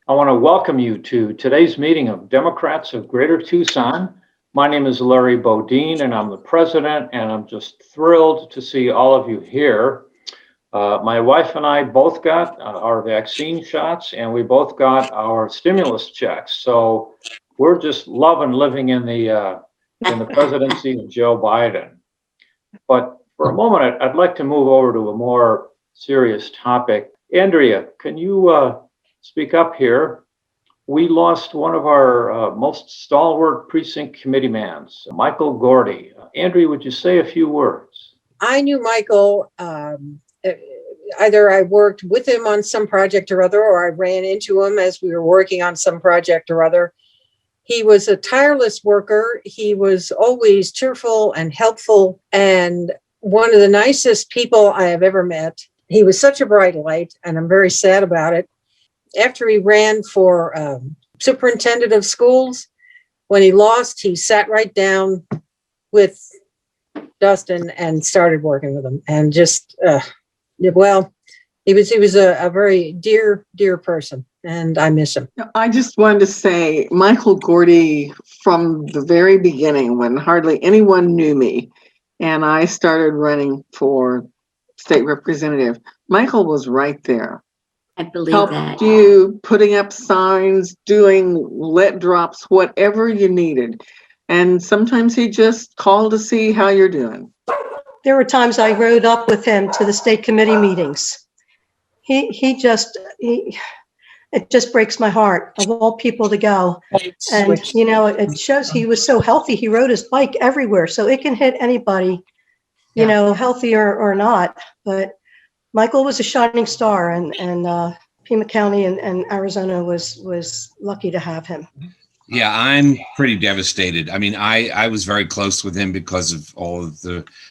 I want to welcome you to today's meeting of Democrats of Greater Tucson. My name is Larry Bodine, and I'm the president, and I'm just thrilled to see all of you here. My wife and I both got our vaccine shots, and we both got our stimulus checks. So we're just loving living in the presidency of Joe Biden. But for a moment, I'd like to move over to a more serious topic. Andrea, can you speak up here? We lost one of our most stalwart precinct committeemans, Michael Gordy. Andrea, would you say a few words? I knew Michael. Either I worked with him on some project or other, or I ran into him as we were working on some project or other. He was a tireless worker. He was always cheerful and helpful and one of the nicest people I have ever met. He was such a bright light, and I'm very sad about it. After he ran for superintendent of schools, when he lost, he sat right down with Dustin and started working with him. And just, he was a very dear person, and I miss him. I just wanted to say, Michael Gordy, from the very beginning, when hardly anyone knew me, and I started running for state representative, Michael was right there. I believe Helped that. you, putting up signs, doing let drops, whatever you needed. And sometimes he just called to see how you're doing. There were times I rode up with him to the state committee meetings. It just breaks my heart, of all people to go. And, it shows he was so healthy. He rode his bike everywhere. So it can hit anybody, healthy or not. But Michael was a shining star, and Pima County and Arizona was lucky to have him. Yeah, I'm pretty devastated. I mean, I was very close with him because of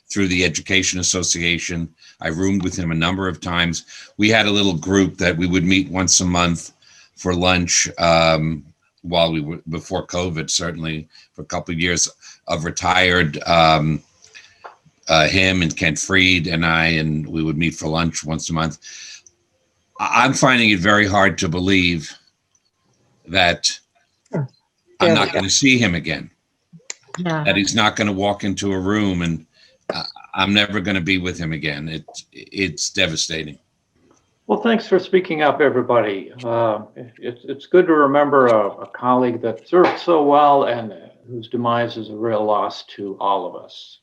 through the Education Association. I roomed with him a number of times. We had a little group that we would meet once a month for lunch while we were, before COVID, certainly for a couple of years, of retired him and Kent Freed and I, and we would meet for lunch once a month. I'm finding it very hard to believe that I'm not going to see him again. Yeah. That he's not going to walk into a room, and I'm never going to be with him again. It's devastating. Well, thanks for speaking up, everybody. It's good to remember a colleague that served so well and whose demise is a real loss to all of us.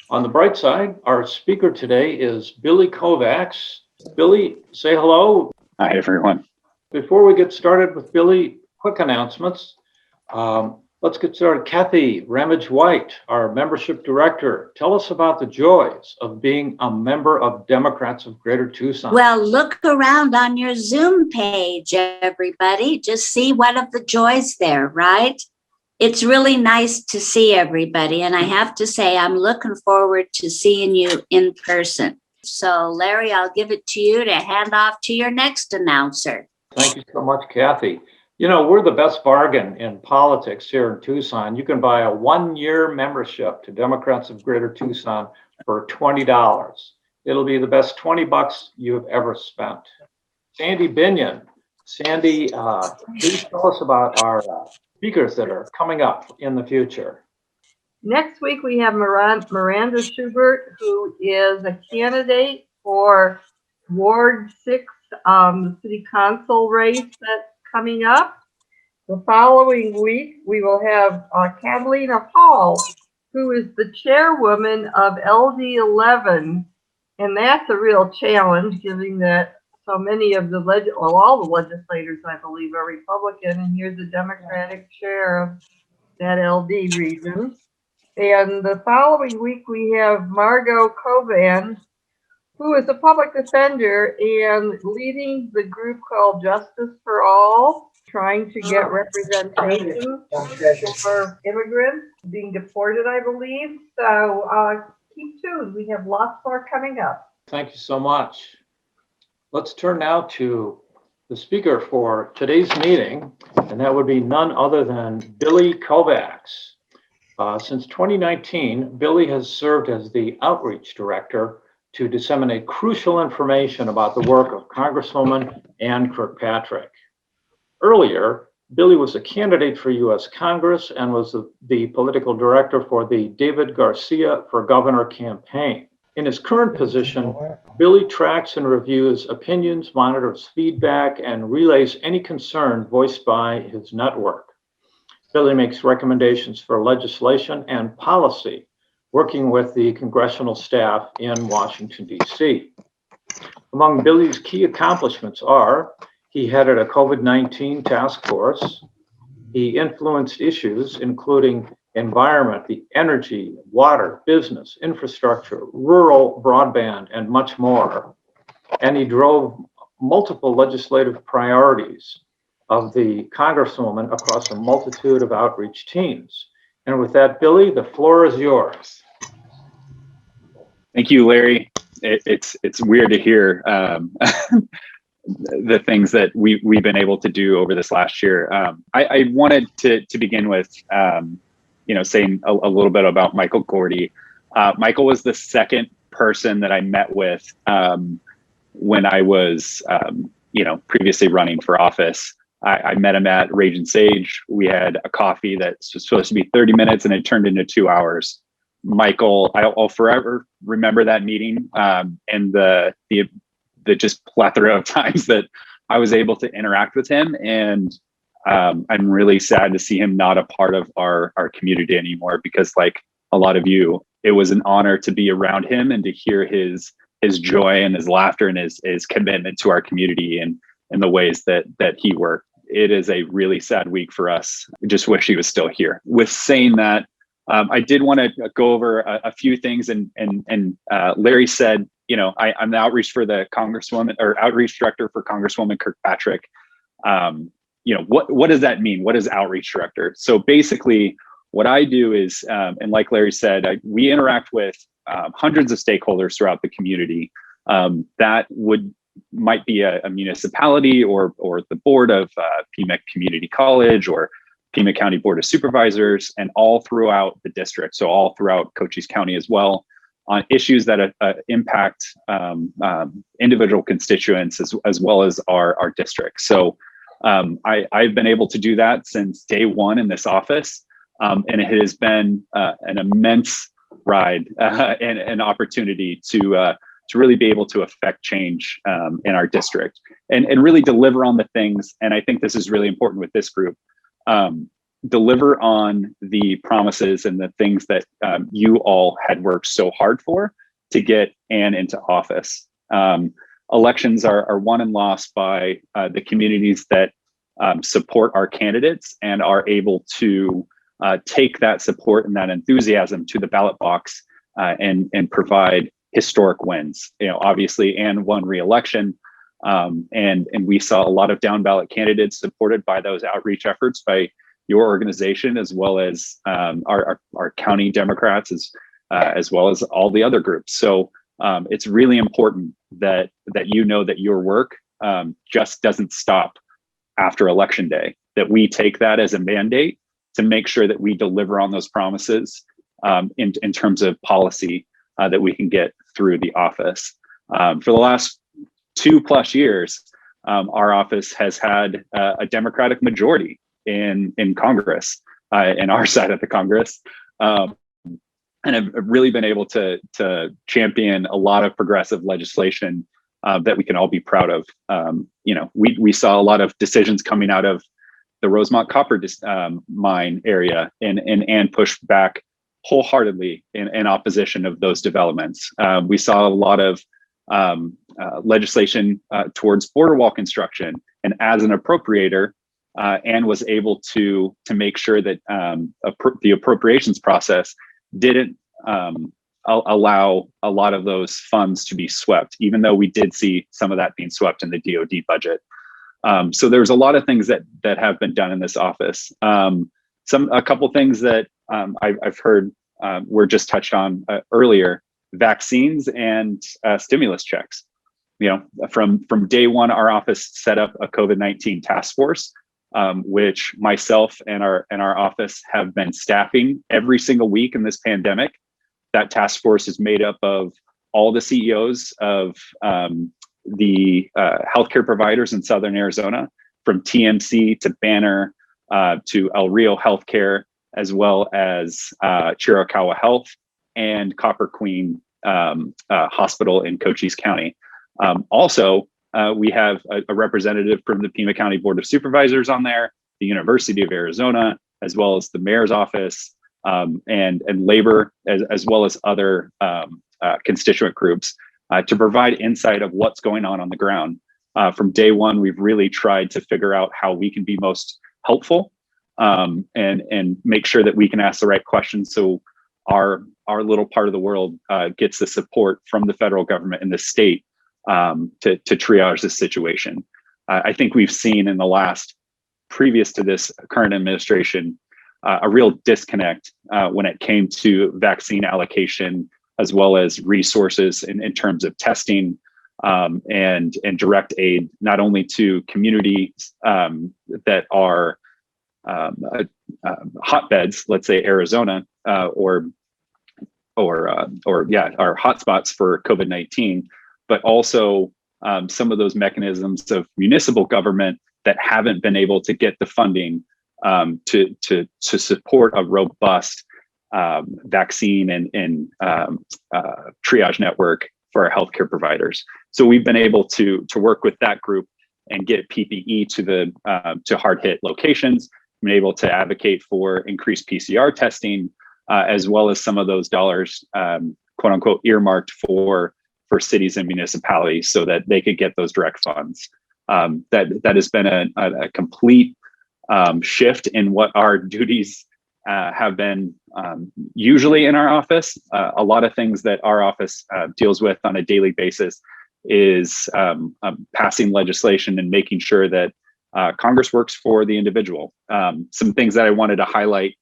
On the bright side, our speaker today is Billy Kovacs. Billy, say hello. Hi, everyone. Before we get started with Billy, quick announcements. Let's get started. Kathy Ramage-White, our membership director. Tell us about the joys of being a member of Democrats of Greater Tucson. Well, look around on your Zoom page, everybody. Just see one of the joys there, right? It's really nice to see everybody. And I have to say, I'm looking forward to seeing you in person. So, Larry, I'll give it to you to hand off to your next announcer. Thank you so much, Kathy. We're the best bargain in politics here in Tucson. You can buy a 1-year membership to Democrats of Greater Tucson for $20. It'll be the best $20 you have ever spent. Sandy Binion. Sandy, please tell us about our speakers that are coming up in the future. Next week, we have Miranda Schubert, who is a candidate for Ward 6 City Council race that's coming up. The following week, we will have Catalina Hall, who is the chairwoman of LD 11. And that's a real challenge, given that so many of all the legislators, I believe, are Republican, and here's the Democratic chair of that LD region. And the following week, we have Margot Covan, who is a public defender and leading the group called Justice for All, trying to get representation for immigrants being deported, I believe. So keep tuned. We have lots more coming up. Thank you so much. Let's turn now to the speaker for today's meeting, and that would be none other than Billy Kovacs. Since 2019, Billy has served as the outreach director to disseminate crucial information about the work of Congresswoman Kirkpatrick. earlier, Billy was a candidate for U.S. Congress and was the political director for the David Garcia for Governor campaign. In his current position, Billy tracks and reviews opinions, monitors feedback, and relays any concern voiced by his network. Billy makes recommendations for legislation and policy, working with the congressional staff in Washington, D.C. Among Billy's key accomplishments are he headed a COVID-19 task force. He influenced issues including environment, the energy, water, business, infrastructure, rural broadband, and much more. And he drove multiple legislative priorities of the Congresswoman across a multitude of outreach teams. And with that, Billy, the floor is yours. Thank you, Larry. It's weird to hear the things that we've been able to do over this last year. I wanted to begin with, saying a little bit about Michael Gordy. Michael was the second person that I met with when I was, previously running for office. I met him at Rage and Sage. We had a coffee that was supposed to be 30 minutes and it turned into 2 hours. Michael, I'll forever remember that meeting and the just plethora of times that I was able to interact with him. And I'm really sad to see him not a part of our community anymore, because like a lot of you, it was an honor to be around him and to hear his joy and his laughter and his commitment to our community and the ways that he worked. It is a really sad week for us. I just wish he was still here. With saying that, I did want to go over a few things, and Larry said, I'm the outreach for the Congresswoman, or outreach director for Congresswoman Kirkpatrick. What does that mean? What is outreach director? So basically, what I do is, and like Larry said, we interact with hundreds of stakeholders throughout the community. That might be a municipality or the board of Pima Community College or Pima County Board of Supervisors, and all throughout the district. So all throughout Cochise County as well, on issues that impact individual constituents as well as our district. So I've been able to do that since day one in this office. And it has been an immense ride and an opportunity to really be able to affect change in our district and really deliver on the things. And I think this is really important with this group. Deliver on the promises and the things that you all had worked so hard for to get Ann into office. Elections are won and lost by the communities that support our candidates and are able to take that support and that enthusiasm to the ballot box and provide historic wins. Obviously, Ann won re-election, and we saw a lot of down ballot candidates supported by those outreach efforts by your organization, as well as our county Democrats, as well as all the other groups. So it's really important that you know that your work just doesn't stop after Election Day, that we take that as a mandate to make sure that we deliver on those promises in terms of policy that we can get through the office. For the last 2+ years, our office has had a Democratic majority in Congress, in our side of the Congress, and have really been able to champion a lot of progressive legislation that we can all be proud of. We saw a lot of decisions coming out of the Rosemont copper mine area, and pushed back wholeheartedly in opposition of those developments. We saw a lot of legislation towards border wall construction, and as an appropriator, Ann was able to make sure that the appropriations process didn't allow a lot of those funds to be swept, even though we did see some of that being swept in the DoD budget. So there's a lot of things that have been done in this office. A couple things that I've heard were just touched on earlier: vaccines and stimulus checks. From day one, our office set up a COVID-19 task force, which myself and our office have been staffing every single week in this pandemic. That task force is made up of all the CEOs of the healthcare providers in Southern Arizona, from TMC to Banner to El Rio Healthcare, as well as Chiricahua Health and Copper Queen Hospital in Cochise County. Also, we have a representative from the Pima County Board of Supervisors on there, the University of Arizona, as well as the mayor's office, and labor, as well as other constituent groups to provide insight of what's going on the ground. From day one, we've really tried to figure out how we can be most helpful and make sure that we can ask the right questions so our little part of the world gets the support from the federal government and the state to triage this situation. I think we've seen in the last, previous to this current administration, a real disconnect when it came to vaccine allocation, as well as resources in terms of testing and direct aid, not only to communities that are hotbeds, let's say Arizona, or are hotspots for COVID-19, but also some of those mechanisms of municipal government that haven't been able to get the funding to support a robust vaccine and triage network for our healthcare providers. So we've been able to work with that group and get PPE to hard hit locations. Been able to advocate for increased PCR testing, as well as some of those dollars, quote unquote, earmarked for cities and municipalities so that they could get those direct funds. That has been a complete shift in what our duties have been usually in our office. A lot of things that our office deals with on a daily basis is passing legislation and making sure that Congress works for the individual. Some things that I wanted to highlight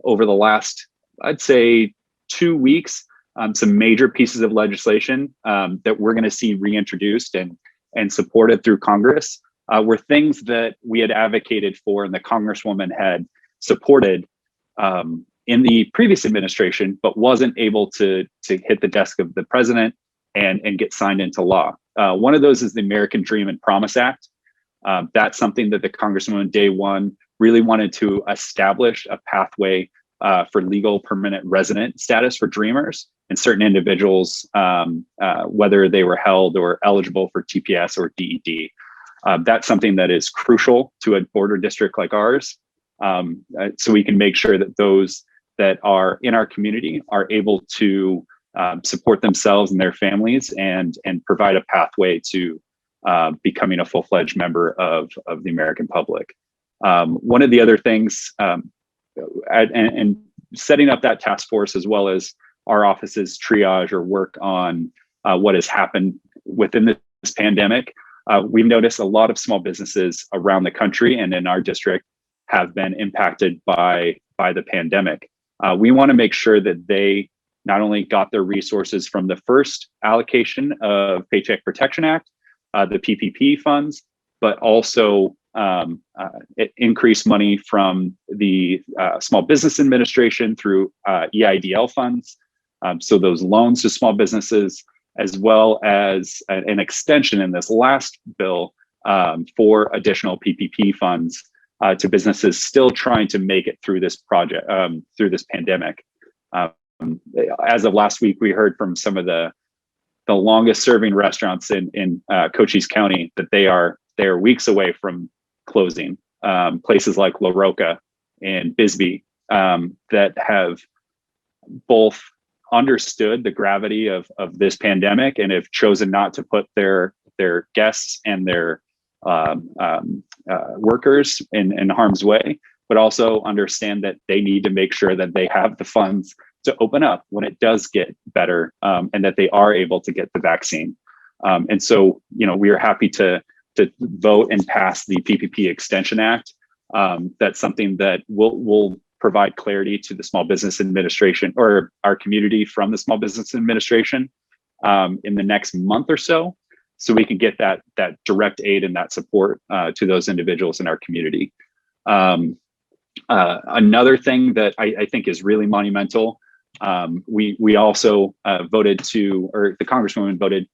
over the last, I'd say, 2 weeks, some major pieces of legislation that we're going to see reintroduced and supported through Congress were things that we had advocated for and the Congresswoman had supported in the previous administration, but wasn't able to hit the desk of the president and get signed into law. One of those is the American Dream and Promise Act. That's something that the Congresswoman day one really wanted to establish a pathway for legal permanent resident status for Dreamers and certain individuals, whether they were held or eligible for TPS or DED. That's something that is crucial to a border district like ours. So we can make sure that those that are in our community are able to support themselves and their families and provide a pathway to becoming a full-fledged member of the American public. One of the other things, and setting up that task force, as well as our office's triage or work on what has happened within this pandemic, we've noticed a lot of small businesses around the country and in our district have been impacted by the pandemic. We want to make sure that they not only got their resources from the first allocation of Paycheck Protection Act, the PPP funds, but also increased money from the Small Business Administration through EIDL funds. So those loans to small businesses, as well as an extension in this last bill for additional PPP funds to businesses still trying to make it through this project, through this pandemic. As of last week, we heard from some of the longest serving restaurants in Cochise County that they are weeks away from closing. Places like La Roca and Bisbee that have both understood the gravity of this pandemic and have chosen not to put their guests and their workers in harm's way, but also understand that they need to make sure that they have the funds to open up when it does get better, and that they are able to get the vaccine. And so, we are happy to vote and pass the PPP Extension Act. That's something that will provide clarity to the Small Business Administration or our community from the Small Business Administration in the next month or so we can get that direct aid and that support to those individuals in our community. Another thing that I think is really monumental, we also voted to, or the Congresswoman voted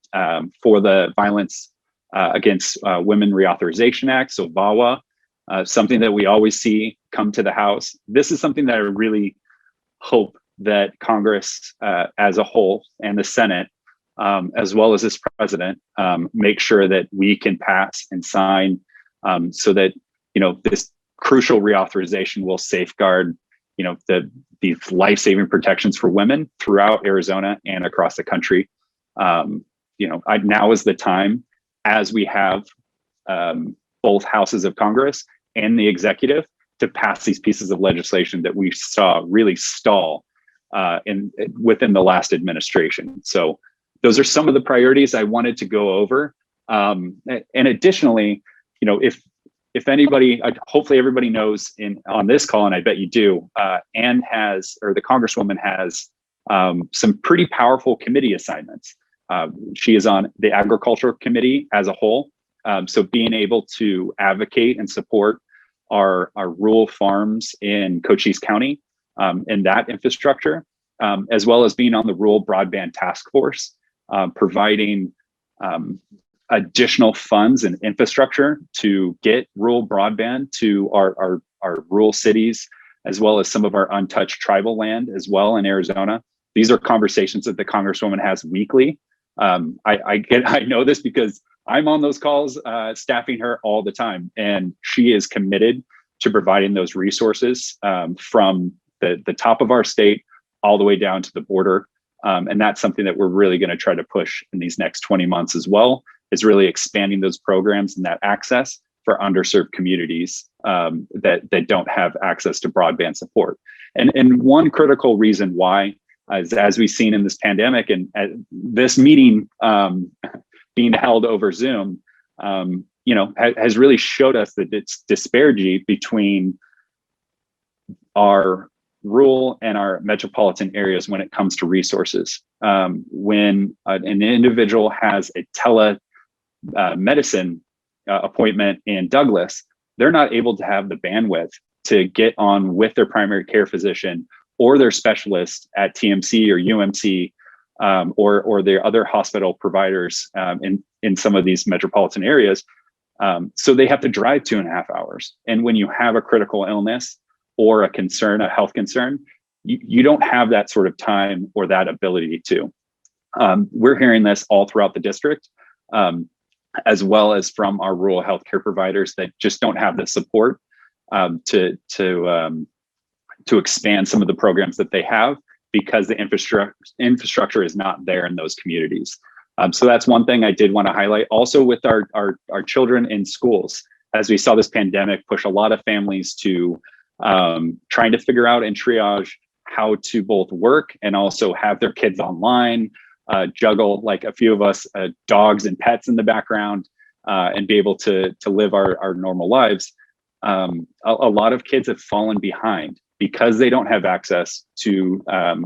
for the violence against Women Reauthorization Act, so VAWA, something that we always see come to the House. This is something that I really hope that Congress as a whole and the Senate, as well as this president, make sure that we can pass and sign so that, this crucial reauthorization will safeguard, these life-saving protections for women throughout Arizona and across the country. Now is the time, as we have both houses of Congress and the executive, to pass these pieces of legislation that we saw really stall within the last administration. So those are some of the priorities I wanted to go over. And additionally, if anybody, hopefully everybody knows on this call, and I bet you do, Ann has, or the Congresswoman has, some pretty powerful committee assignments. She is on the Agriculture Committee as a whole. So being able to advocate and support our rural farms in Cochise County and that infrastructure, as well as being on the Rural Broadband Task Force, providing additional funds and infrastructure to get rural broadband to our rural cities, as well as some of our untouched tribal land as well in Arizona. These are conversations that the Congresswoman has weekly. I know this because I'm on those calls, staffing her all the time, and she is committed to providing those resources from the top of our state all the way down to the border. And that's something that we're really going to try to push in these next 20 months as well, is really expanding those programs and that access for underserved communities that don't have access to broadband support. And one critical reason why, as we've seen in this pandemic and this meeting being held over Zoom, has really showed us that it's disparity between our rural and our metropolitan areas when it comes to resources. When an individual has a telemedicine appointment in Douglas, they're not able to have the bandwidth to get on with their primary care physician or their specialist at TMC or UMC or their other hospital providers in some of these metropolitan areas. So they have to drive 2.5 hours. And when you have a critical illness or a concern, a health concern, you don't have that sort of time or that ability to. We're hearing this all throughout the district, as well as from our rural healthcare providers that just don't have the support to expand some of the programs that they have because the infrastructure is not there in those communities. So that's one thing I did want to highlight. Also with our children in schools, as we saw this pandemic push a lot of families to trying to figure out and triage how to both work and also have their kids online, juggle, like a few of us, dogs and pets in the background, and be able to live our normal lives. A lot of kids have fallen behind because they don't have access to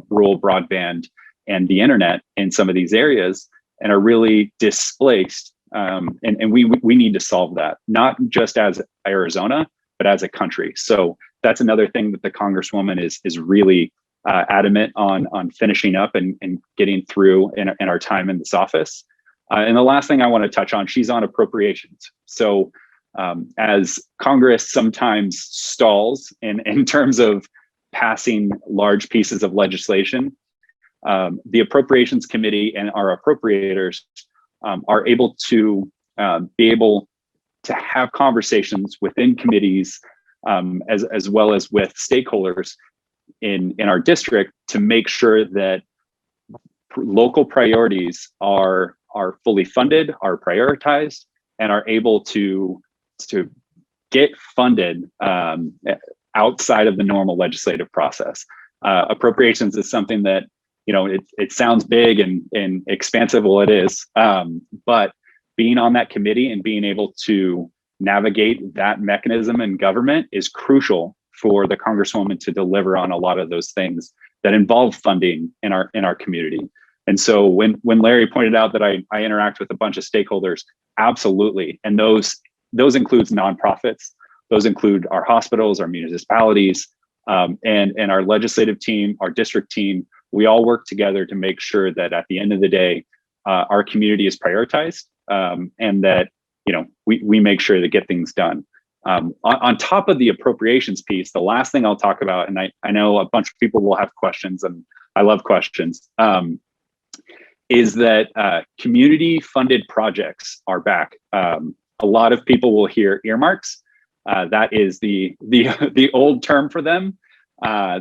rural broadband and the internet in some of these areas and are really displaced. And we need to solve that, not just as Arizona, but as a country. So that's another thing that the Congresswoman is really adamant on finishing up and getting through in our time in this office. And the last thing I want to touch on, she's on appropriations. So as Congress sometimes stalls in terms of passing large pieces of legislation, the Appropriations Committee and our appropriators are able to have conversations within committees as well as with stakeholders in our district to make sure that local priorities are fully funded, are prioritized, and are able to get funded outside of the normal legislative process. Appropriations is something that, it sounds big and expansive. Well, it is, but being on that committee and being able to navigate that mechanism in government is crucial for the Congresswoman to deliver on a lot of those things that involve funding in our community. And so when Larry pointed out that I interact with a bunch of stakeholders, absolutely. And those includes nonprofits, those include our hospitals, our municipalities, and our legislative team, our district team. We all work together to make sure that at the end of the day, our community is prioritized, and that we make sure to get things done. On top of the appropriations piece, the last thing I'll talk about, and I know a bunch of people will have questions, and I love questions, is that community funded projects are back. A lot of people will hear earmarks. That is the old term for them.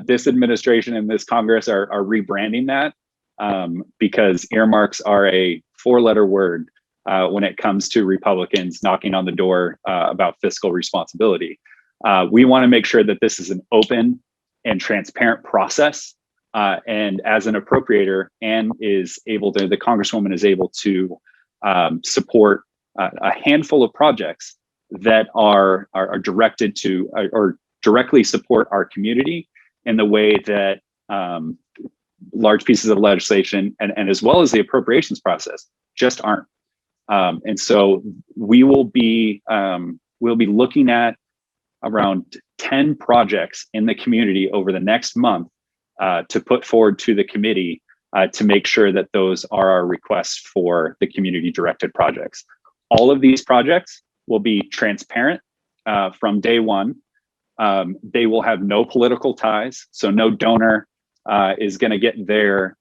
This administration and this Congress are rebranding that because earmarks are a 4-letter word when it comes to Republicans knocking on the door about fiscal responsibility. We want to make sure that this is an open and transparent process. And as an appropriator, the Congresswoman is able to support a handful of projects that are directed to or directly support our community in the way that large pieces of legislation and as well as the appropriations process just aren't. And so we'll be looking at around 10 projects in the community over the next month to put forward to the committee to make sure that those are our requests for the community directed projects. All of these projects will be transparent from day one. They will have no political ties, so no donor is going to get their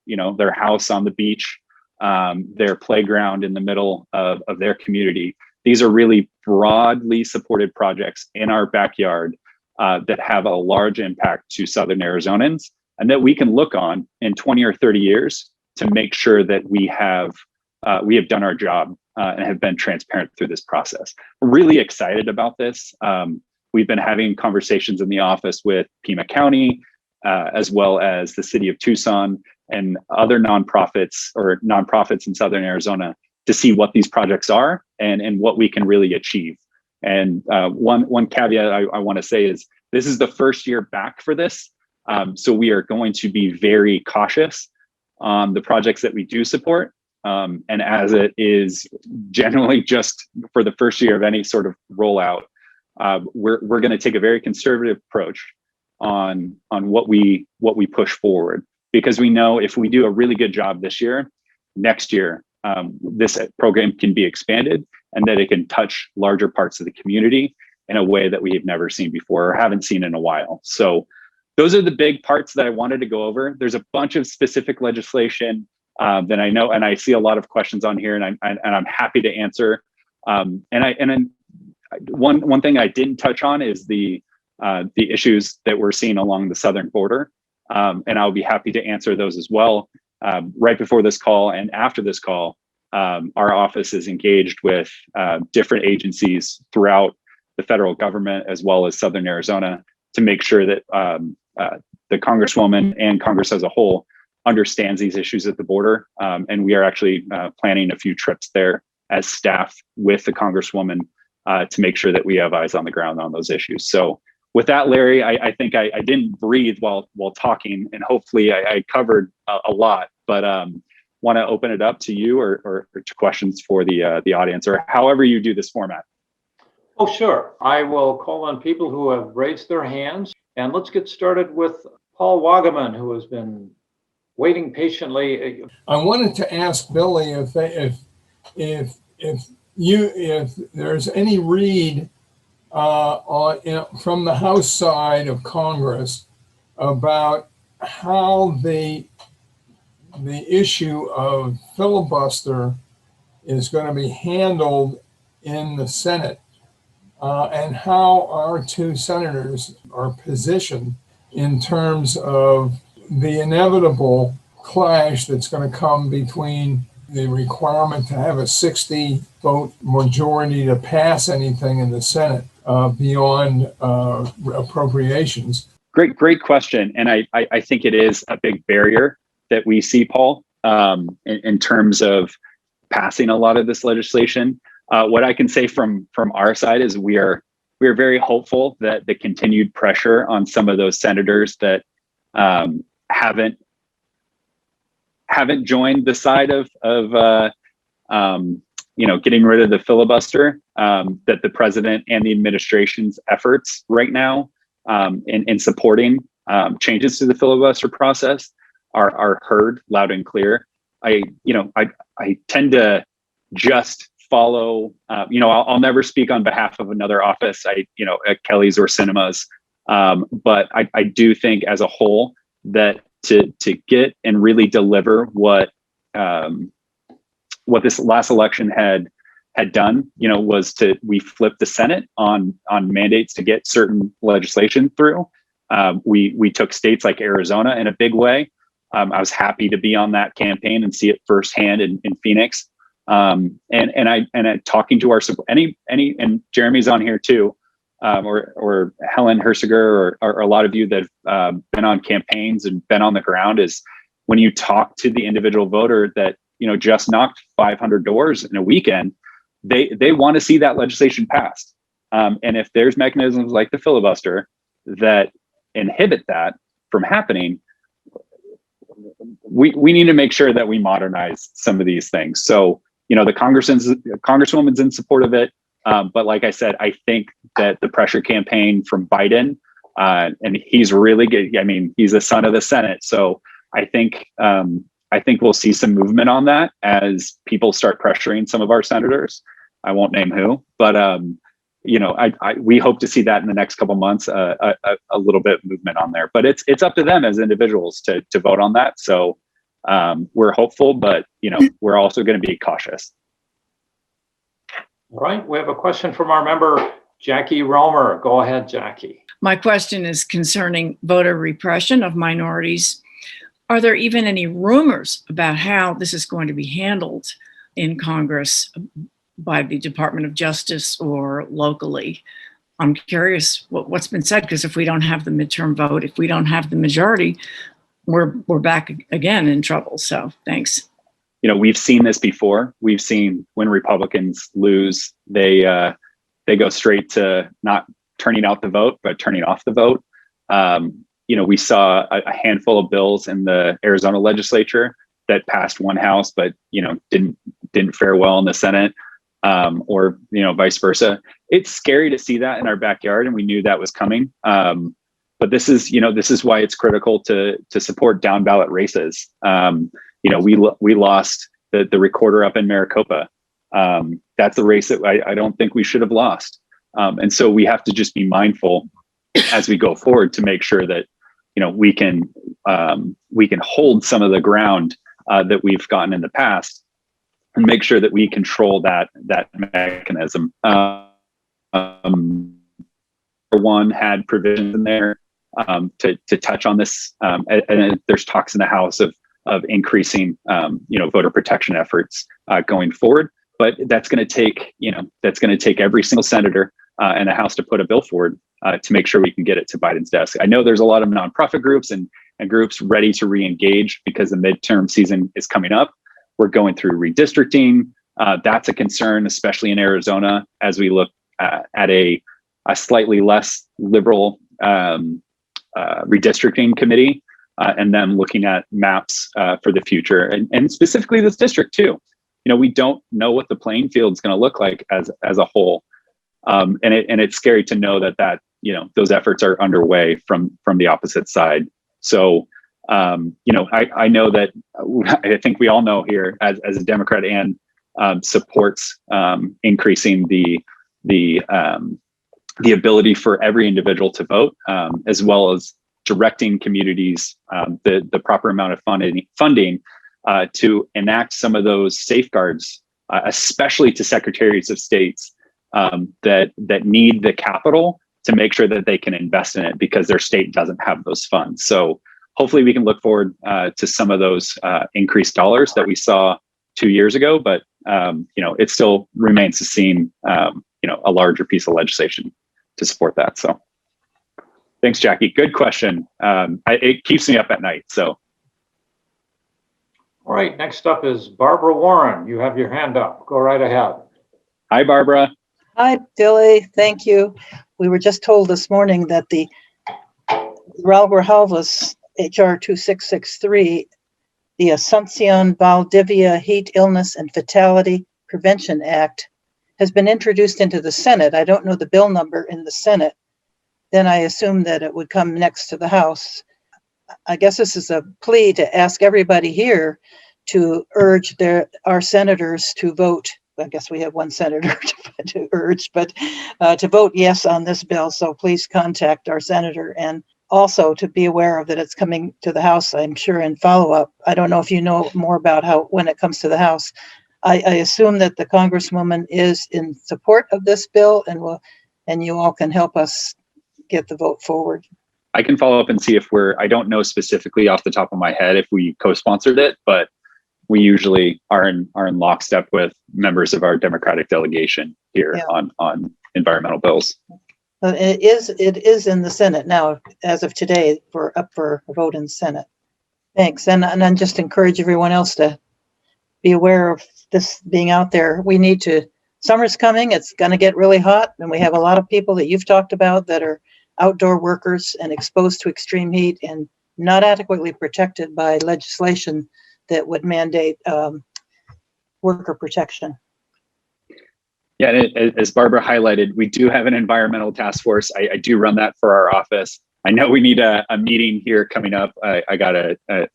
house on the beach, their playground in the middle of their community. These are really broadly supported projects in our backyard that have a large impact to Southern Arizonans, and that we can look on in 20 or 30 years to make sure that we have done our job and have been transparent through this process. We're really excited about this. We've been having conversations in the office with Pima County, as well as the city of Tucson and other nonprofits in Southern Arizona to see what these projects are and what we can really achieve. And one caveat I want to say is this is the first year back for this. So we are going to be very cautious on the projects that we do support. And as it is generally just for the first year of any sort of rollout, we're going to take a very conservative approach on what we push forward, because we know if we do a really good job this year, next year, this program can be expanded and that it can touch larger parts of the community in a way that we have never seen before or haven't seen in a while. So those are the big parts that I wanted to go over. There's a bunch of specific legislation that I know, and I see a lot of questions on here, and I'm happy to answer. And then one thing I didn't touch on is the issues that we're seeing along the southern border, and I'll be happy to answer those as well. Right before this call and after this call, our office is engaged with different agencies throughout the federal government as well as Southern Arizona to make sure that the Congresswoman and Congress as a whole understands these issues at the border. And we are actually planning a few trips there as staff with the Congresswoman to make sure that we have eyes on the ground on those issues. So with that, Larry, I think I didn't breathe while talking, and hopefully I covered a lot, but want to open it up to you or to questions for the audience, or however you do this format. Oh, sure. I will call on people who have raised their hands, and let's get started with Paul Wagaman, who has been waiting patiently. I wanted to ask Billy if there's any read from the House side of Congress about how the issue of filibuster is going to be handled in the Senate, and how our two senators are positioned in terms of the inevitable clash that's going to come between the requirement to have a 60-vote majority to pass anything in the Senate beyond appropriations. Great question. And I think it is a big barrier that we see, Paul, in terms of passing a lot of this legislation. What I can say from our side is we are very hopeful that the continued pressure on some of those senators that haven't joined the side of getting rid of the filibuster, that the president and the administration's efforts right now in supporting changes to the filibuster process are heard loud and clear. I tend to just follow, I'll never speak on behalf of another office, at Kelly's or Cinema's. But I do think as a whole that to get and really deliver what this last election had done, we flipped the Senate on mandates to get certain legislation through. We took states like Arizona in a big way. I was happy to be on that campaign and see it firsthand in Phoenix. And talking to our and Jeremy's on here too, or Helen Hersiger, or a lot of you that have been on campaigns and been on the ground, is when you talk to the individual voter that just knocked 500 doors in a weekend, they want to see that legislation passed. And if there's mechanisms like the filibuster that inhibit that from happening, we need to make sure that we modernize some of these things. So, the Congresswoman's in support of it. But like I said, I think that the pressure campaign from Biden, and he's really good. I mean, he's the son of the Senate. So I think we'll see some movement on that as people start pressuring some of our senators. I won't name who, but we hope to see that in the next couple months, a little bit of movement on there. But it's up to them as individuals to vote on that. So we're hopeful, but we're also going to be cautious. All right, we have a question from our member, Jackie Romer. Go ahead, Jackie. My question is concerning voter repression of minorities. Are there even any rumors about how this is going to be handled in Congress by the Department of Justice or locally? I'm curious what's been said, because if we don't have the midterm vote, if we don't have the majority, we're back again in trouble. So thanks. We've seen this before. We've seen when Republicans lose, they go straight to not turning out the vote, but turning off the vote. We saw a handful of bills in the Arizona legislature that passed one house, but didn't fare well in the Senate, or vice versa. It's scary to see that in our backyard, and we knew that was coming. But this is why it's critical to support down ballot races. We lost the recorder up in Maricopa. That's a race that I don't think we should have lost. And so we have to just be mindful as we go forward to make sure that we can hold some of the ground that we've gotten in the past, and make sure that we control that mechanism. One had provisions in there to touch on this, and there's talks in the House of increasing voter protection efforts going forward. But that's going to take every single senator in the House to put a bill forward to make sure we can get it to Biden's desk. I know there's a lot of nonprofit groups and groups ready to re-engage because the midterm season is coming up. We're going through redistricting. That's a concern, especially in Arizona, as we look at a slightly less liberal redistricting committee, and then looking at maps for the future, and specifically this district too. We don't know what the playing field is going to look like as a whole, and it's scary to know that those efforts are underway from the opposite side. So I know that I think we all know here as a Democrat and supports increasing the ability for every individual to vote, as well as directing communities the proper amount of funding to enact some of those safeguards, especially to secretaries of states that need the capital to make sure that they can invest in it because their state doesn't have those funds. So hopefully we can look forward to some of those increased dollars that we saw 2 years ago, but it still remains to see a larger piece of legislation to support that. So thanks, Jackie. Good question. It keeps me up at night. So. All right, next up is Barbara Warren. You have your hand up. Go right ahead. Hi, Barbara. Hi, Billy. Thank you. We were just told this morning that the Raul Grijalva's HR 2663, the Asuncion Valdivia Heat, Illness, and Fatality Prevention Act, has been introduced into the Senate. I don't know the bill number in the Senate. Then I assume that it would come next to the House. I guess this is a plea to ask everybody here to urge our senators to vote I guess we have one senator to urge, but to vote yes on this bill. So please contact our senator, and also to be aware of that it's coming to the House, I'm sure, in follow-up. I don't know if you know more about how, when it comes to the House. I assume that the Congresswoman is in support of this bill, and you all can help us get the vote forward. I can follow up and see if I don't know specifically off the top of my head if we co-sponsored it, but we usually are in lockstep with members of our Democratic delegation here on environmental bills. It is in the Senate now, as of today, up for a vote in the Senate. Thanks. And then just encourage everyone else to be aware of this being out there. Summer's coming, it's going to get really hot, and we have a lot of people that you've talked about that are outdoor workers and exposed to extreme heat and not adequately protected by legislation that would mandate worker protection. Yeah, and as Barbara highlighted, we do have an environmental task force. I do run that for our office. I know we need a meeting here coming up. I got an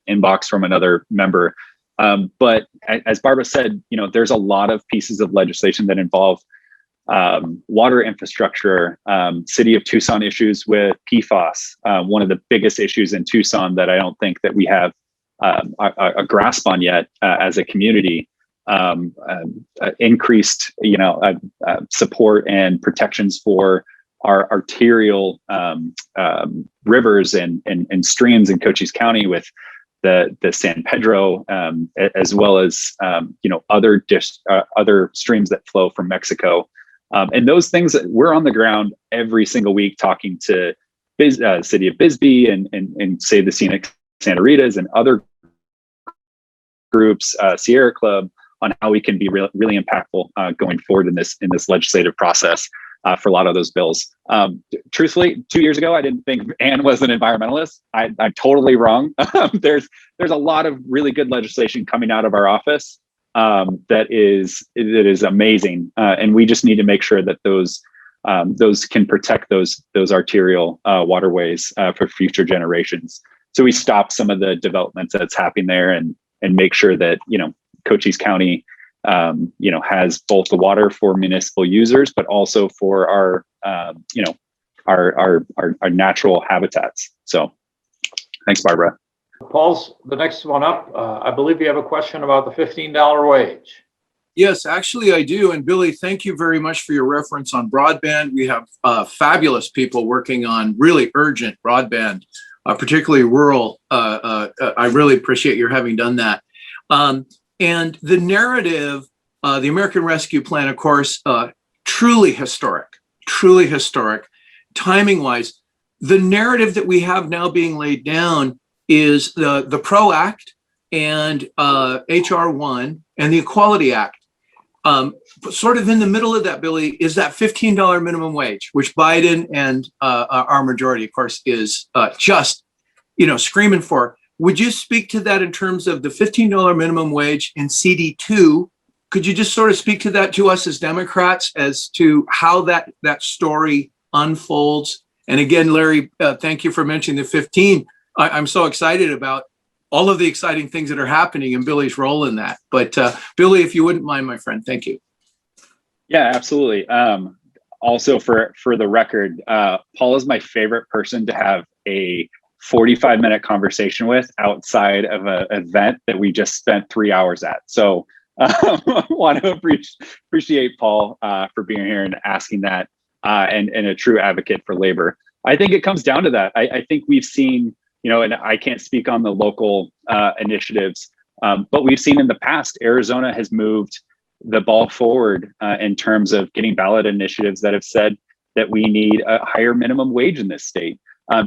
inbox from another member. But as Barbara said, there's a lot of pieces of legislation that involve water infrastructure, city of Tucson issues with PFAS, one of the biggest issues in Tucson that I don't think that we have a grasp on yet as a community. Increased, support and protections for our arterial rivers and streams in Cochise County with the San Pedro, as well as other streams that flow from Mexico. And those things that we're on the ground every single week talking to City of Bisbee and Save the Scenic Santa Rita's and other groups, Sierra Club, on how we can be really impactful going forward in this legislative process for a lot of those bills. Truthfully, 2 years ago, I didn't think Ann was an environmentalist. I'm totally wrong. There's a lot of really good legislation coming out of our office that is amazing, and we just need to make sure that those can protect those arterial waterways for future generations. So we stop some of the developments that's happening there and make sure that Cochise County has both the water for municipal users, but also for our natural habitats. So thanks, Barbara. Paul's the next one up. I believe you have a question about the $15 wage. Yes, actually I do. And Billy, thank you very much for your reference on broadband. We have fabulous people working on really urgent broadband, particularly rural. I really appreciate your having done that. And the narrative, the American Rescue Plan, of course, truly historic, timing wise. The narrative that we have now being laid down is the PRO Act and HR 1 and the Equality Act. Sort of in the middle of that, Billy, is that $15 minimum wage, which Biden and our majority, of course, is just, screaming for. Would you speak to that in terms of the $15 minimum wage in CD2? Could you just sort of speak to that to us as Democrats as to how that story unfolds? And again, Larry, thank you for mentioning the 15. I'm so excited about all of the exciting things that are happening and Billy's role in that. But Billy, if you wouldn't mind, my friend, thank you. Yeah, absolutely. Also for the record, Paul is my favorite person to have a 45-minute conversation with outside of an event that we just spent 3 hours at. So want to appreciate Paul for being here and asking that and a true advocate for labor. I think it comes down to that. I think we've seen, and I can't speak on the local initiatives, but we've seen in the past, Arizona has moved the ball forward in terms of getting ballot initiatives that have said that we need a higher minimum wage in this state.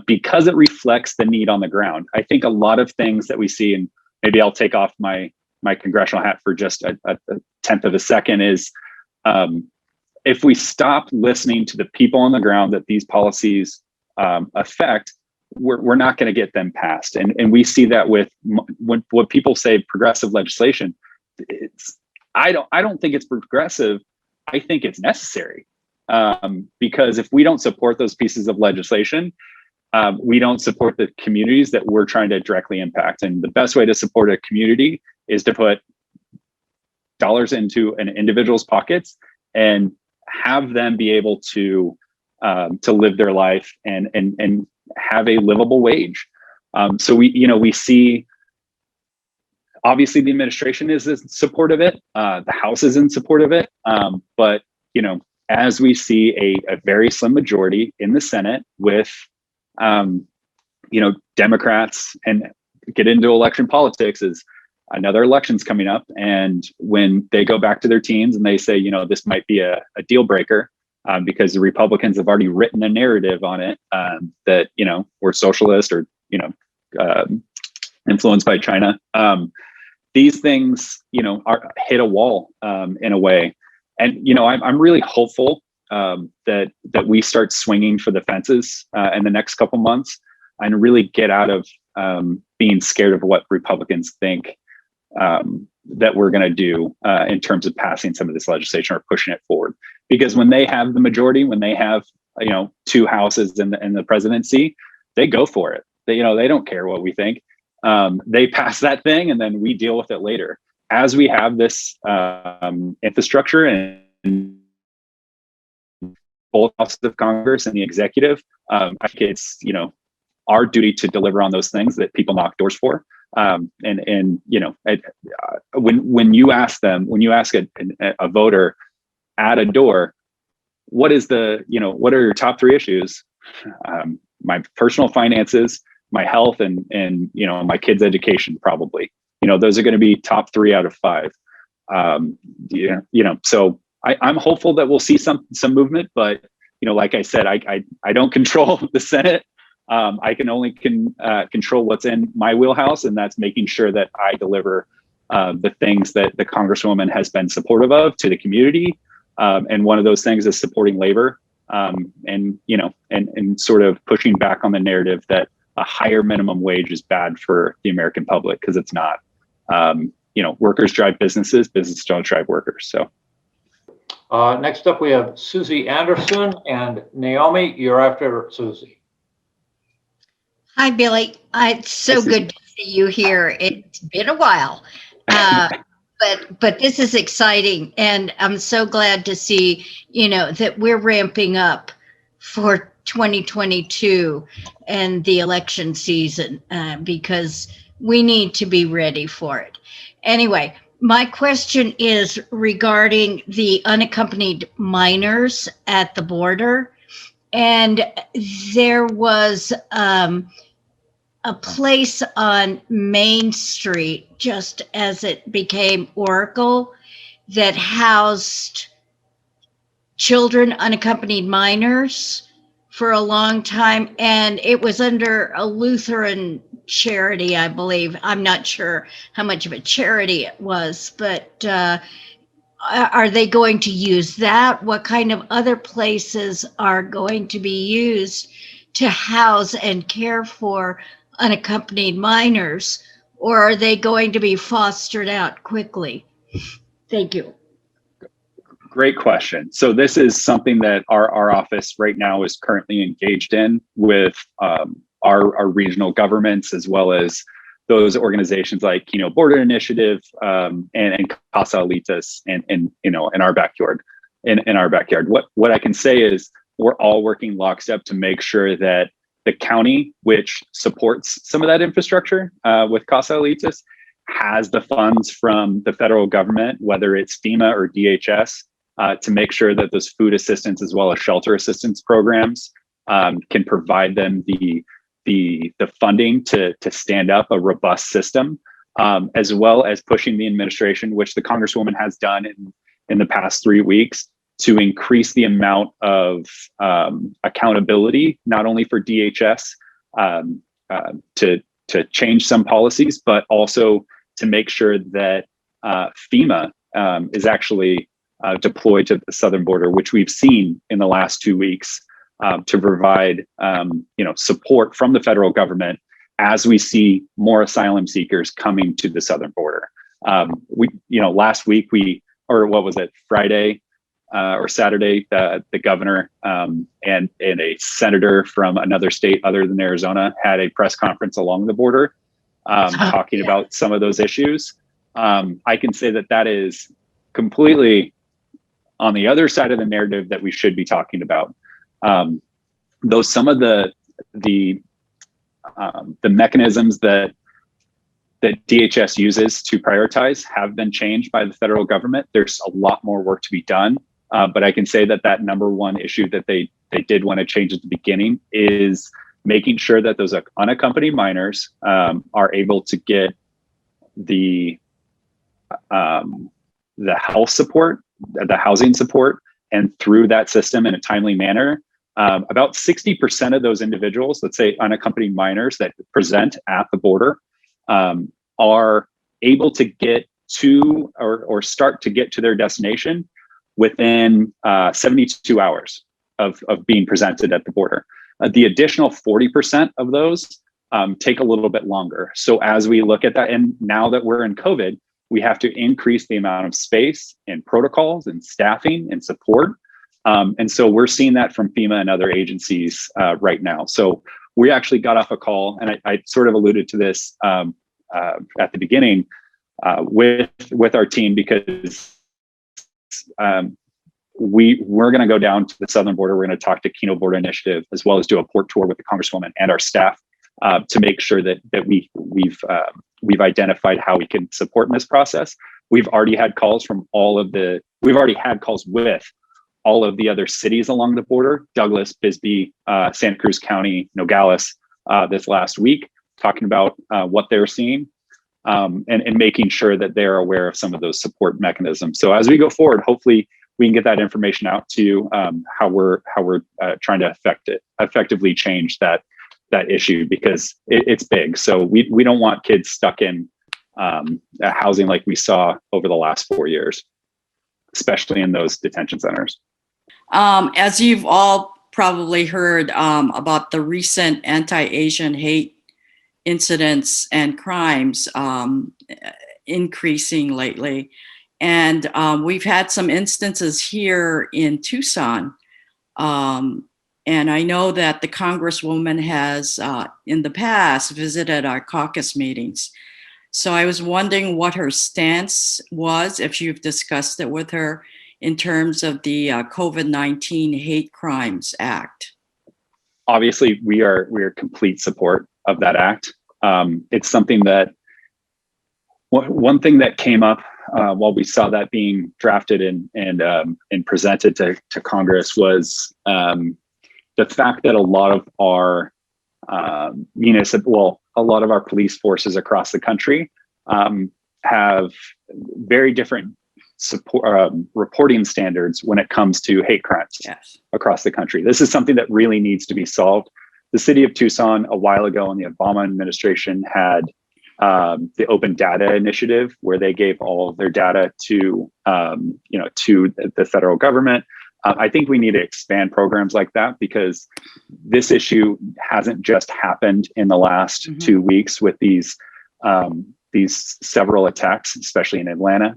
Because it reflects the need on the ground. I think a lot of things that we see, and maybe I'll take off my congressional hat for just a tenth of a second, is if we stop listening to the people on the ground that these policies affect, we're not going to get them passed. And we see that with when people say progressive legislation. I don't think it's progressive. I think it's necessary because if we don't support those pieces of legislation, we don't support the communities that we're trying to directly impact. And the best way to support a community is to put dollars into an individual's pockets and have them be able to live their life and have a livable wage. So we see, obviously the administration is in support of it. The House is in support of it. But, as we see a very slim majority in the Senate with, Democrats, and get into election politics, is another election's coming up. And when they go back to their teams and they say, this might be a deal breaker, because the Republicans have already written a narrative on it, that, we're socialist or, influenced by China. These things, hit a wall in a way. And, I'm really hopeful that we start swinging for the fences in the next couple months and really get out of being scared of what Republicans think that we're going to do in terms of passing some of this legislation or pushing it forward. Because when they have the majority, when they have, 2 houses in the presidency, they go for it. They don't care what we think. They pass that thing and then we deal with it later. As we have this infrastructure and both houses of Congress and the executive, I think it's, our duty to deliver on those things that people knock doors for. When you ask a voter at a door, what are your top 3 issues? My personal finances, my health, and my kids' education, probably. Those are going to be top 3 out of 5. So I'm hopeful that we'll see some movement, but like I said, I don't control the Senate. I can only control what's in my wheelhouse, and that's making sure that I deliver the things that the Congresswoman has been supportive of to the community. And one of those things is supporting labor, and sort of pushing back on the narrative that a higher minimum wage is bad for the American public, because it's not. Workers drive businesses, businesses don't drive workers. So. Next up, we have Susie Anderson, and Naomi, you're after Susie. Hi, Billy. It's so good to see you here. It's been a while, but this is exciting, and I'm so glad to see, that we're ramping up for 2022 and the election season, because we need to be ready for it. Anyway, my question is regarding the unaccompanied minors at the border. And there was a place on Main Street, just as it became Oracle, that housed children, unaccompanied minors, for a long time. And it was under a Lutheran charity, I believe. I'm not sure how much of a charity it was, but are they going to use that? What kind of other places are going to be used to house and care for unaccompanied minors, or are they going to be fostered out quickly? Thank you. Great question. So this is something that our office right now is currently engaged in with our regional governments, as well as those organizations like Border Initiative and Casa Alitas in our backyard. In our backyard, what I can say is we're all working lockstep to make sure that the county, which supports some of that infrastructure with Casa Alitas, has the funds from the federal government, whether it's FEMA or DHS, to make sure that those food assistance as well as shelter assistance programs can provide them the funding to stand up a robust system, as well as pushing the administration, which the Congresswoman has done in the past 3 weeks, to increase the amount of accountability, not only for DHS to change some policies, but also to make sure that FEMA is actually deployed to the southern border, which we've seen in the last 2 weeks, to provide support from the federal government as we see more asylum seekers coming to the southern border. Last week Friday or Saturday, the governor and a senator from another state other than Arizona had a press conference along the border talking about some of those issues. I can say that is completely on the other side of the narrative that we should be talking about. Though some of the mechanisms that DHS uses to prioritize have been changed by the federal government, there's a lot more work to be done. But I can say that number one issue that they did want to change at the beginning is making sure that those unaccompanied minors are able to get the health support, the housing support, and through that system in a timely manner. About 60% of those individuals, let's say unaccompanied minors that present at the border, are able to get to or start to get to their destination within 72 hours of being presented at the border. The additional 40% of those take a little bit longer. So as we look at that, and now that we're in COVID, we have to increase the amount of space and protocols and staffing and support. And so we're seeing that from FEMA and other agencies right now. So we actually got off a call, and I sort of alluded to this at the beginning with our team, because we're going to go down to the southern border. We're going to talk to Keno Border Initiative, as well as do a port tour with the Congresswoman and our staff to make sure that we've identified how we can support in this process. We've already had calls with all of the other cities along the border: Douglas, Bisbee, Santa Cruz County, Nogales, this last week, talking about what they're seeing and making sure that they're aware of some of those support mechanisms. So as we go forward, hopefully we can get that information out to how we're trying to effectively change that issue, because it's big. So we don't want kids stuck in housing like we saw over the last 4 years, especially in those detention centers. As you've all probably heard about the recent anti-Asian hate incidents and crimes increasing lately. And we've had some instances here in Tucson. And I know that the Congresswoman has in the past visited our caucus meetings. So I was wondering what her stance was, if you've discussed it with her, in terms of the COVID-19 Hate Crimes Act. Obviously, we are complete support of that act. It's something that one thing that came up while we saw that being drafted and presented to Congress was the fact that a lot of our a lot of our police forces across the country have very different reporting standards when it comes to hate crimes across the country. This is something that really needs to be solved. The city of Tucson, a while ago in the Obama administration, had the Open Data Initiative, where they gave all of their data to the federal government. I think we need to expand programs like that, because this issue hasn't just happened in the last 2 weeks with these several attacks, especially in Atlanta.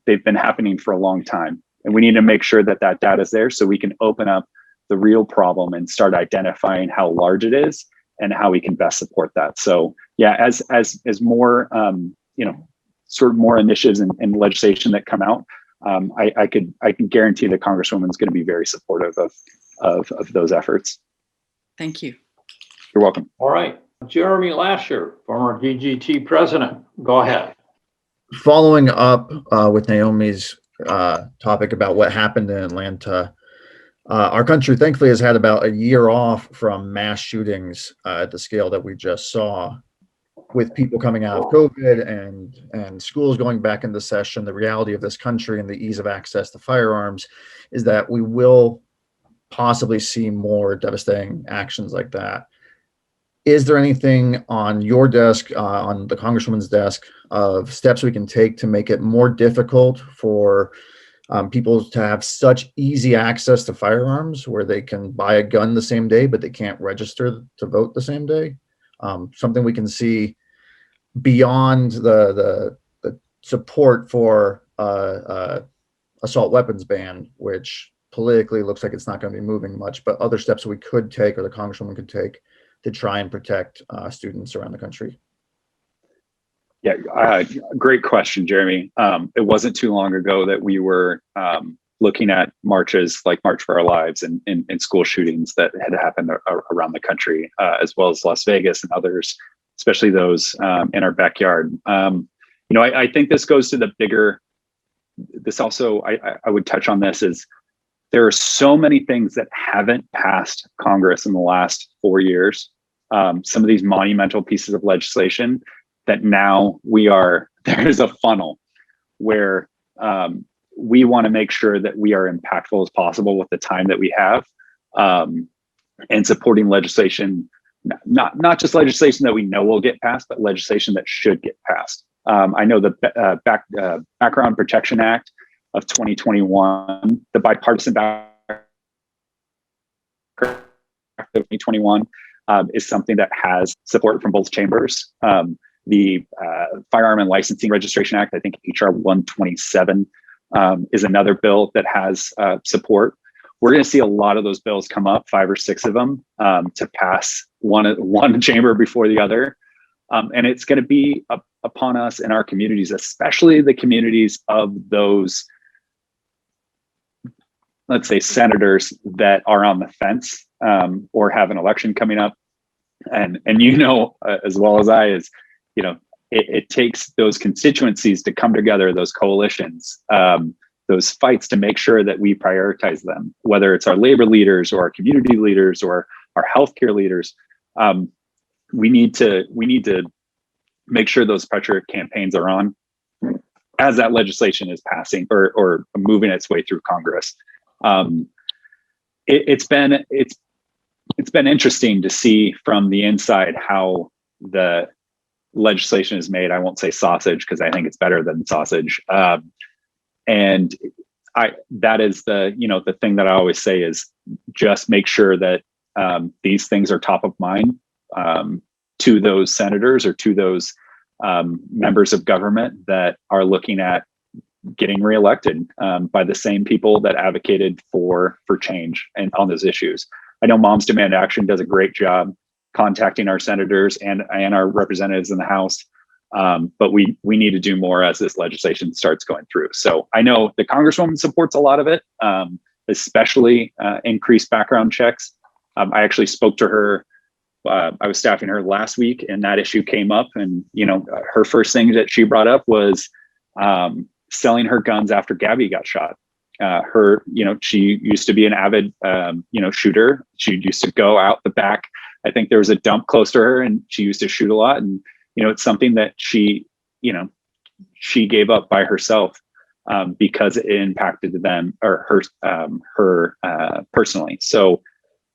They've been happening for a long time, and we need to make sure that data is there so we can open up the real problem and start identifying how large it is and how we can best support that. So yeah, as more sort of more initiatives and legislation that come out, I can guarantee the Congresswoman's going to be very supportive of those efforts. Thank you. You're welcome. All right, Jeremy Lasher, former DGT president, go ahead. Following up with Naomi's topic about what happened in Atlanta, our country thankfully has had about a year off from mass shootings at the scale that we just saw, with people coming out of COVID and schools going back into session. The reality of this country and the ease of access to firearms is that we will possibly see more devastating actions like that. Is there anything on your desk, on the Congresswoman's desk, of steps we can take to make it more difficult for people to have such easy access to firearms, where they can buy a gun the same day, but they can't register to vote the same day? Something we can see beyond the support for assault weapons ban, which politically looks like it's not going to be moving much, but other steps we could take, or the Congresswoman could take, to try and protect students around the country. Yeah, great question, Jeremy. It wasn't too long ago that we were looking at marches like March for Our Lives and school shootings that had happened around the country, as well as Las Vegas and others, especially those in our backyard. I think this goes to the bigger, this also, I would touch on this, is there are so many things that haven't passed Congress in the last 4 years. Some of these monumental pieces of legislation that now there's a funnel where we want to make sure that we are impactful as possible with the time that we have, and supporting legislation, not just legislation that we know will get passed, but legislation that should get passed. I know the Background Protection Act of 2021, the bipartisan background of 2021 is something that has support from both chambers. The Firearm and Licensing Registration Act, I think HR 127, is another bill that has support. We're going to see a lot of those bills come up, 5 or 6 of them, to pass one chamber before the other. And it's going to be upon us in our communities, especially the communities of those, let's say, senators that are on the fence or have an election coming up. And as well as I, it takes those constituencies to come together, those coalitions, those fights, to make sure that we prioritize them, whether it's our labor leaders or our community leaders or our healthcare leaders. We need to make sure those pressure campaigns are on as that legislation is passing or moving its way through Congress. It's been interesting to see from the inside how the legislation is made. I won't say sausage because I think it's better than sausage. And that is the thing that I always say is just make sure that these things are top of mind to those senators or to those members of government that are looking at getting reelected by the same people that advocated for change and on those issues. I know Moms Demand Action does a great job contacting our senators and our representatives in the House. But we need to do more as this legislation starts going through. So I know the Congresswoman supports a lot of it, especially increased background checks. I actually spoke to her. I was staffing her last week and that issue came up, and her first thing that she brought up was selling her guns after Gabby got shot. She used to be an avid, shooter. She used to go out the back. I think there was a dump close to her and she used to shoot a lot. And, it's something that she gave up by herself because it impacted them or her personally. So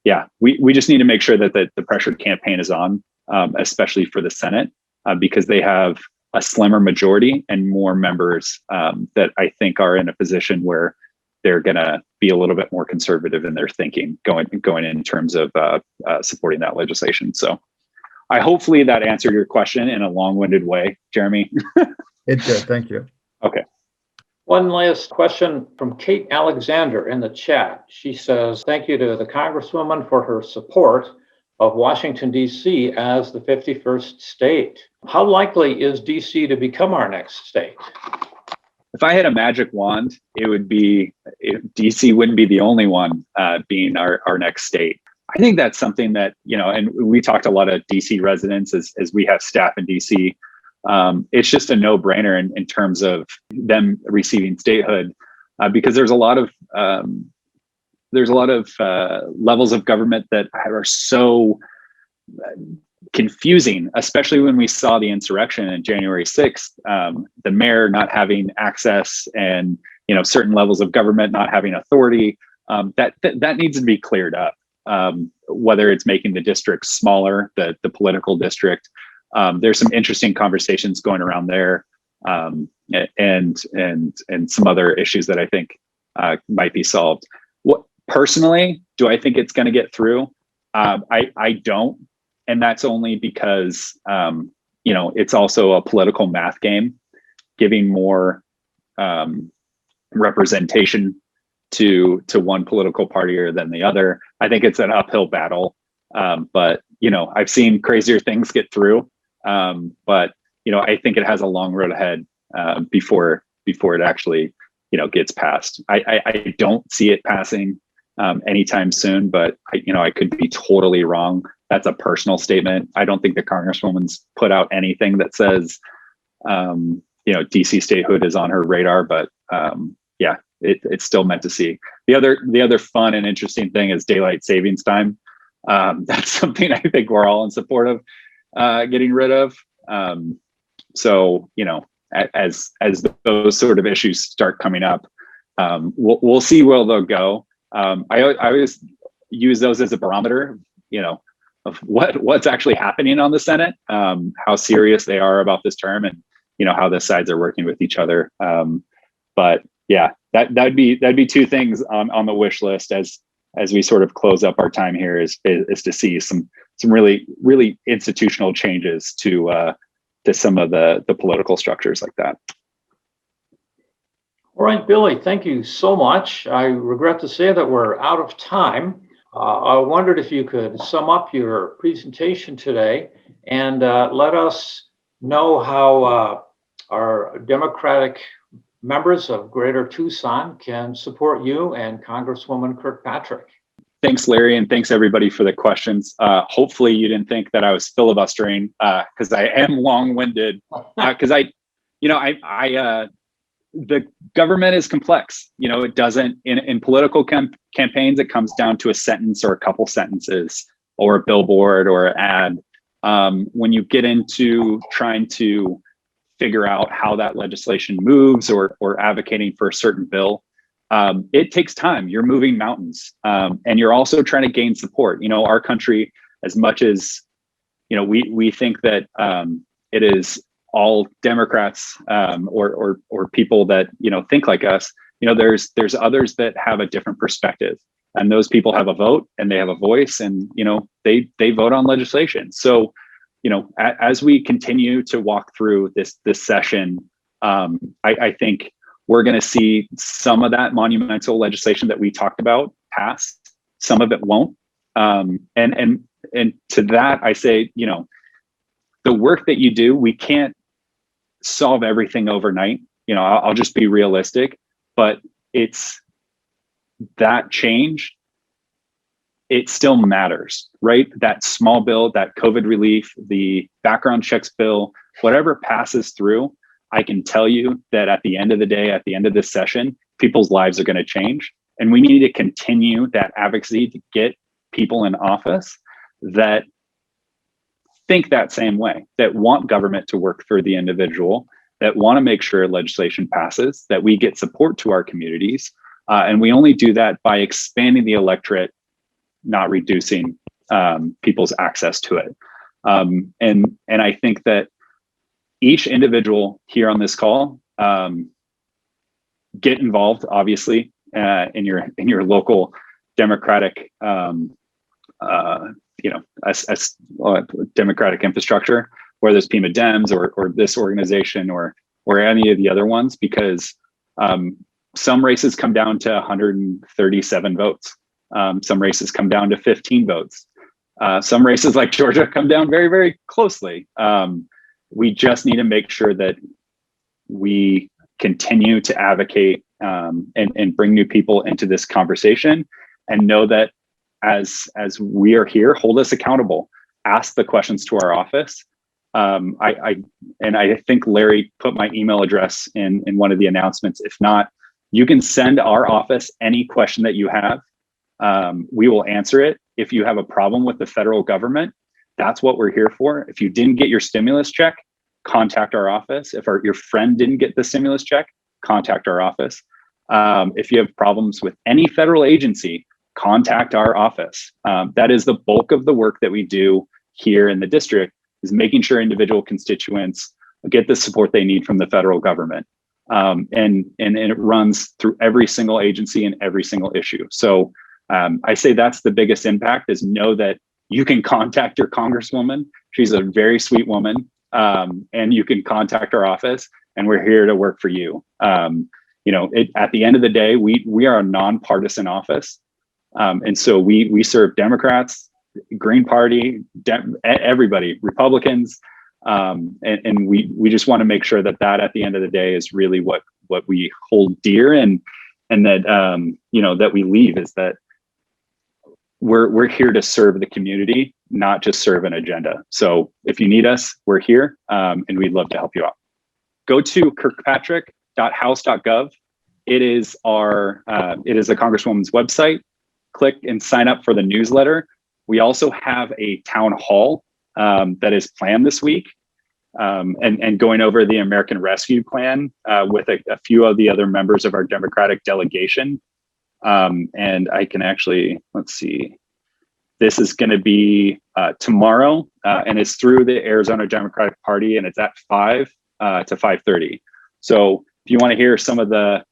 yeah, we just need to make sure that the pressure campaign is on, especially for the Senate, because they have a slimmer majority and more members that I think are in a position where they're going to be a little bit more conservative in their thinking going in terms of supporting that legislation. So hopefully that answered your question in a long-winded way, Jeremy. It did. Thank you. Okay. One last question from Kate Alexander in the chat. She says, thank you to the Congresswoman for her support of Washington, D.C. as the 51st state. How likely is D.C. to become our next state? If I had a magic wand, it would be DC wouldn't be the only one being our next state. I think that's something that, and we talked to a lot of DC residents as we have staff in DC. It's just a no-brainer in terms of them receiving statehood because there's a lot of levels of government that are so confusing, especially when we saw the insurrection on January 6th, the mayor not having access and, certain levels of government not having authority, that needs to be cleared up. Whether it's making the district smaller, the political district, there's some interesting conversations going around there, and some other issues that I think might be solved. Personally, do I think it's going to get through? I don't. And that's only because, it's also a political math game, giving more representation to one political party or than the other. I think it's an uphill battle. But, I've seen crazier things get through. But, I think it has a long road ahead before it actually, gets passed. I don't see it passing anytime soon, but I could be totally wrong. That's a personal statement. I don't think the Congresswoman's put out anything that says, DC statehood is on her radar, but yeah, it's still meant to see. The other fun and interesting thing is daylight savings time. That's something I think we're all in support of getting rid of. So, as those sort of issues start coming up, we'll see where they'll go. I always use those as a barometer, of what's actually happening on the Senate, how serious they are about this term, and how the sides are working with each other. But yeah, that'd be two things on the wish list as we sort of close up our time here is to see some really institutional changes to some of the political structures like that. All right, Billy, thank you so much. I regret to say that we're out of time. I wondered if you could sum up your presentation today and let us know how our Democratic members of Greater Tucson can support you and Congresswoman Kirkpatrick. Thanks, Larry, and thanks everybody for the questions. Hopefully you didn't think that I was filibustering because I am long-winded because the government is complex. It doesn't, in political campaigns, it comes down to a sentence or a couple sentences or a billboard or an ad. When you get into trying to figure out how that legislation moves or advocating for a certain bill, it takes time. You're moving mountains, and you're also trying to gain support. Our country, as much as we think that it is all Democrats or people that think like us. There's others that have a different perspective, and those people have a vote and they have a voice, and they vote on legislation. So as we continue to walk through this session, I think we're going to see some of that monumental legislation that we talked about pass. Some of it won't. And to that, I say, the work that you do, we can't solve everything overnight. I'll just be realistic, but it's that change. It still matters, right? That small bill, that COVID relief, the background checks bill, whatever passes through, I can tell you that at the end of the day, at the end of this session, people's lives are going to change. And we need to continue that advocacy to get people in office that think that same way, that want government to work for the individual, that want to make sure legislation passes, that we get support to our communities. And we only do that by expanding the electorate, not reducing people's access to it. And I think that each individual here on this call, get involved, obviously, in your local Democratic, Democratic infrastructure, whether it's Pima Dems or this organization or any of the other ones, because some races come down to 137 votes. Some races come down to 15 votes. Some races like Georgia come down very, very closely. We just need to make sure that we continue to advocate and bring new people into this conversation, and know that as we are here, hold us accountable, ask the questions to our office. I think Larry put my email address in one of the announcements. If not, you can send our office any question that you have. We will answer it. If you have a problem with the federal government, that's what we're here for. If you didn't get your stimulus check, contact our office. If your friend didn't get the stimulus check, contact our office. If you have problems with any federal agency, contact our office. That is the bulk of the work that we do here in the district, is making sure individual constituents get the support they need from the federal government. And it runs through every single agency and every single issue. So I say that's the biggest impact, is know that you can contact your Congresswoman. She's a very sweet woman. And you can contact our office, and we're here to work for you. At the end of the day, we are a nonpartisan office. And so we serve Democrats, Green Party, everybody, Republicans, And we just want to make sure that at the end of the day is really what we hold dear, and that that we leave is that we're here to serve the community, not just serve an agenda. So if you need us, we're here, and we'd love to help you out. Go to kirkpatrick.house.gov. It is the Congresswoman's website. Click and sign up for the newsletter. We also have a town hall that is planned this week, and going over the American Rescue Plan with a few of the other members of our Democratic delegation. And I can actually, let's see, this is going to be tomorrow, and it's through the Arizona Democratic Party, and it's at 5 to 5:30. So if you want to hear some of the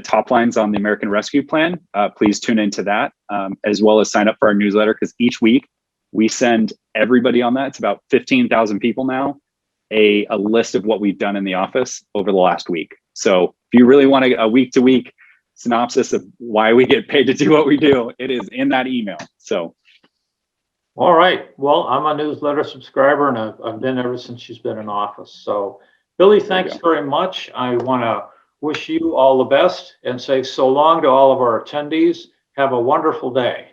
top lines on the American Rescue Plan, please tune into that, as well as sign up for our newsletter, because each week we send everybody on that. It's about 15,000 people now, a list of what we've done in the office over the last week. So if you really want a week-to-week synopsis of why we get paid to do what we do, it is in that email. So. All right. Well, I'm a newsletter subscriber, and I've been ever since she's been in office. So, Billy, thanks very much. I want to wish you all the best and say so long to all of our attendees. Have a wonderful day.